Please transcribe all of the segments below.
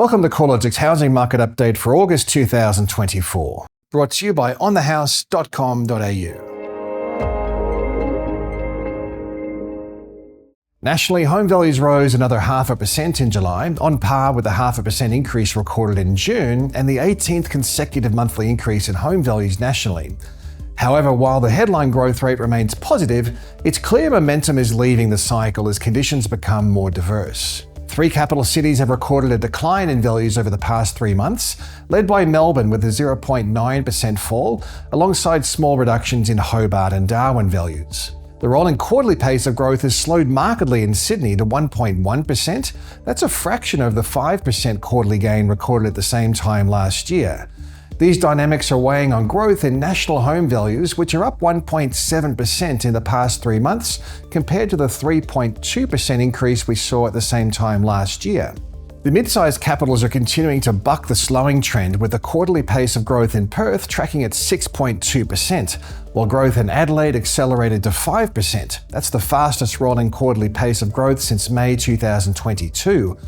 Welcome to CoreLogic's housing market update for August 2024, brought to you by onthehouse.com.au. Nationally, home values rose another 0.5% in July, on par with the 0.5% increase recorded in June and the 18th consecutive monthly increase in home values nationally. However, while the headline growth rate remains positive, it's clear momentum is leaving the cycle as conditions become more diverse. 3 capital cities have recorded a decline in values over the past 3 months, led by Melbourne with a 0.9% fall, alongside small reductions in Hobart and Darwin values. The rolling quarterly pace of growth has slowed markedly in Sydney to 1.1%. That's a fraction of the 5% quarterly gain recorded at the same time last year. These dynamics are weighing on growth in national home values, which are up 1.7% in the past 3 months, compared to the 3.2% increase we saw at the same time last year. The mid-sized capitals are continuing to buck the slowing trend, with the quarterly pace of growth in Perth tracking at 6.2%, while growth in Adelaide accelerated to 5%. That's the fastest rolling quarterly pace of growth since May 2022.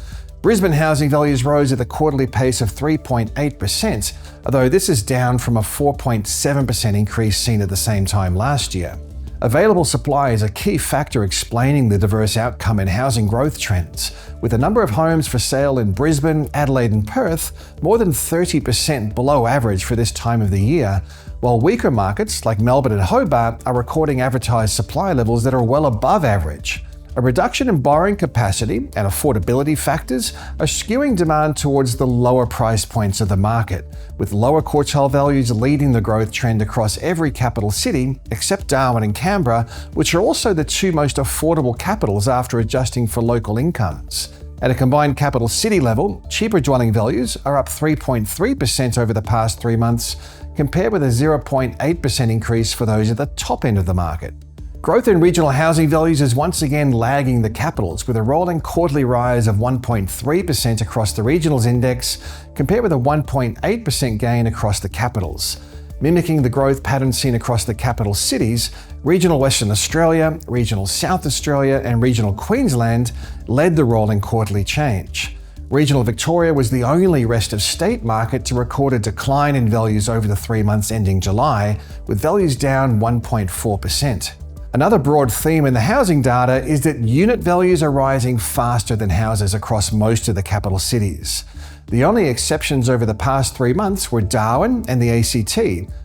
Brisbane housing values rose at the quarterly pace of 3.8%, although this is down from a 4.7% increase seen at the same time last year. Available supply is a key factor explaining the diverse outcome in housing growth trends, with the number of homes for sale in Brisbane, Adelaide and Perth more than 30% below average for this time of the year, while weaker markets like Melbourne and Hobart are recording advertised supply levels that are well above average. A reduction in borrowing capacity and affordability factors are skewing demand towards the lower price points of the market, with lower quartile values leading the growth trend across every capital city except Darwin and Canberra, which are also the 2 most affordable capitals after adjusting for local incomes. At a combined capital city level, cheaper dwelling values are up 3.3% over the past 3 months, compared with a 0.8% increase for those at the top end of the market. Growth in regional housing values is once again lagging the capitals, with a rolling quarterly rise of 1.3% across the regionals index, compared with a 1.8% gain across the capitals. Mimicking the growth pattern seen across the capital cities, regional Western Australia, regional South Australia and regional Queensland led the rolling quarterly change. Regional Victoria was the only rest of state market to record a decline in values over the 3 months ending July, with values down 1.4%. Another broad theme in the housing data is that unit values are rising faster than houses across most of the capital cities. The only exceptions over the past 3 months were Darwin and the ACT,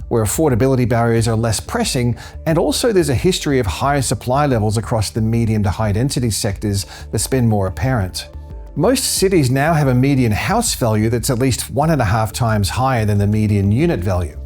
where affordability barriers are less pressing, and also there's a history of higher supply levels across the medium to high density sectors that's been more apparent. Most cities now have a median house value that's at least 1.5 times higher than the median unit value.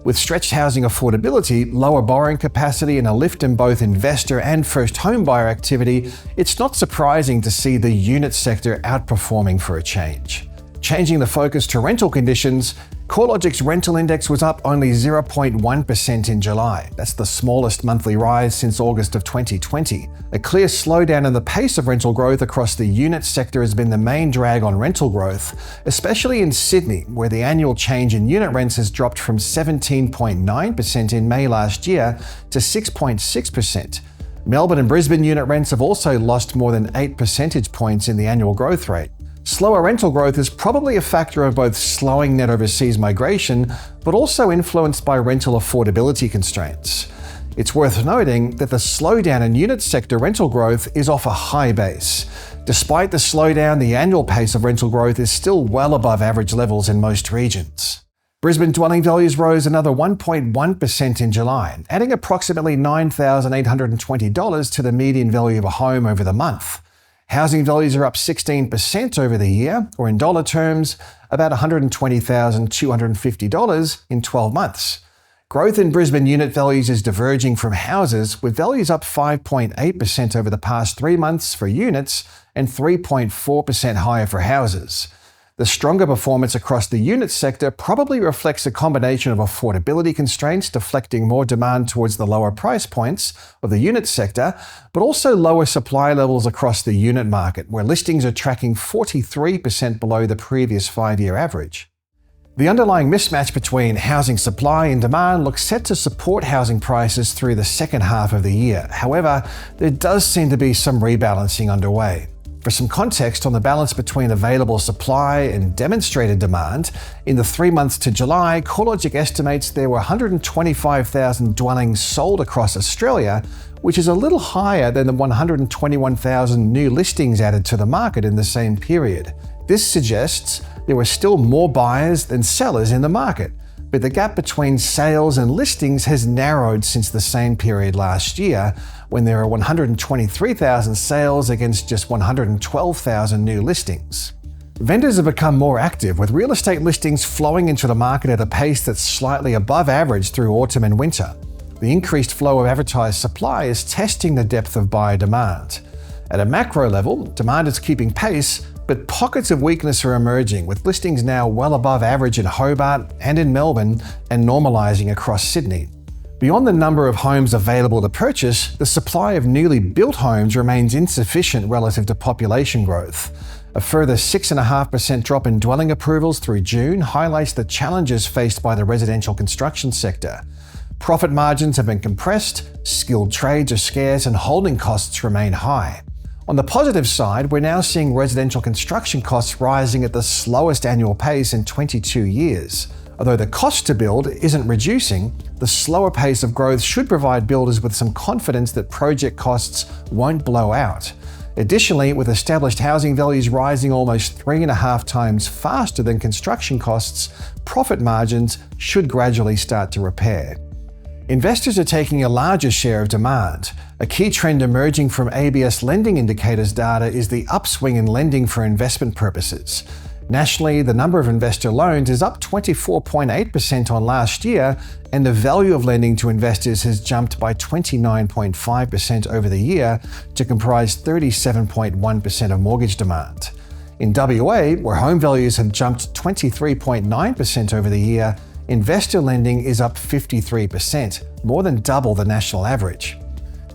With stretched housing affordability, lower borrowing capacity and a lift in both investor and first home buyer activity, it's not surprising to see the unit sector outperforming for a change. Changing the focus to rental conditions, CoreLogic's rental index was up only 0.1% in July. That's the smallest monthly rise since August of 2020. A clear slowdown in the pace of rental growth across the unit sector has been the main drag on rental growth, especially in Sydney, where the annual change in unit rents has dropped from 17.9% in May last year to 6.6%. Melbourne and Brisbane unit rents have also lost more than 8 percentage points in the annual growth rate. Slower rental growth is probably a factor of both slowing net overseas migration, but also influenced by rental affordability constraints. It's worth noting that the slowdown in unit sector rental growth is off a high base. Despite the slowdown, the annual pace of rental growth is still well above average levels in most regions. Brisbane dwelling values rose another 1.1% in July, adding approximately $9,820 to the median value of a home over the month. Housing values are up 16% over the year, or in dollar terms, about $120,250 in 12 months. Growth in Brisbane unit values is diverging from houses, with values up 5.8% over the past 3 months for units and 3.4% higher for houses. The stronger performance across the unit sector probably reflects a combination of affordability constraints deflecting more demand towards the lower price points of the unit sector, but also lower supply levels across the unit market, where listings are tracking 43% below the previous 5-year average. The underlying mismatch between housing supply and demand looks set to support housing prices through the second half of the year. However, there does seem to be some rebalancing underway. For some context on the balance between available supply and demonstrated demand, in the 3 months to July, CoreLogic estimates there were 125,000 dwellings sold across Australia, which is a little higher than the 121,000 new listings added to the market in the same period. This suggests there were still more buyers than sellers in the market, but the gap between sales and listings has narrowed since the same period last year, when there are 123,000 sales against just 112,000 new listings. Vendors have become more active, with real estate listings flowing into the market at a pace that's slightly above average through autumn and winter. The increased flow of advertised supply is testing the depth of buyer demand. At a macro level, demand is keeping pace, but pockets of weakness are emerging, with listings now well above average in Hobart and in Melbourne and normalising across Sydney. Beyond the number of homes available to purchase, the supply of newly built homes remains insufficient relative to population growth. A further 6.5% drop in dwelling approvals through June highlights the challenges faced by the residential construction sector. Profit margins have been compressed, skilled trades are scarce, and holding costs remain high. On the positive side, we're now seeing residential construction costs rising at the slowest annual pace in 22 years. Although the cost to build isn't reducing, the slower pace of growth should provide builders with some confidence that project costs won't blow out. Additionally, with established housing values rising almost 3.5 times faster than construction costs, profit margins should gradually start to repair. Investors are taking a larger share of demand. A key trend emerging from ABS lending indicators data is the upswing in lending for investment purposes. Nationally, the number of investor loans is up 24.8% on last year, and the value of lending to investors has jumped by 29.5% over the year to comprise 37.1% of mortgage demand. In WA, where home values have jumped 23.9% over the year, investor lending is up 53%, more than double the national average.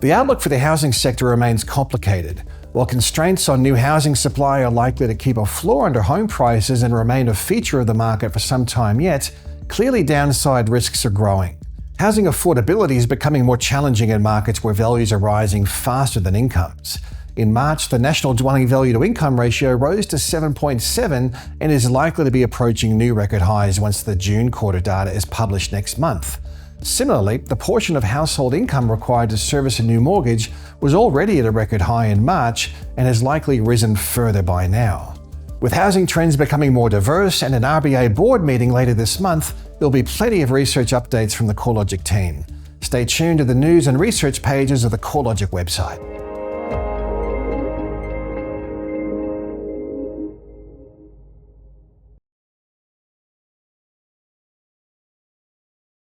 The outlook for the housing sector remains complicated. While constraints on new housing supply are likely to keep a floor under home prices and remain a feature of the market for some time yet, clearly downside risks are growing. Housing affordability is becoming more challenging in markets where values are rising faster than incomes. In March, the national dwelling value to income ratio rose to 7.7 and is likely to be approaching new record highs once the June quarter data is published next month. Similarly, the portion of household income required to service a new mortgage was already at a record high in March and has likely risen further by now. With housing trends becoming more diverse and an RBA board meeting later this month, there'll be plenty of research updates from the CoreLogic team. Stay tuned to the news and research pages of the CoreLogic website.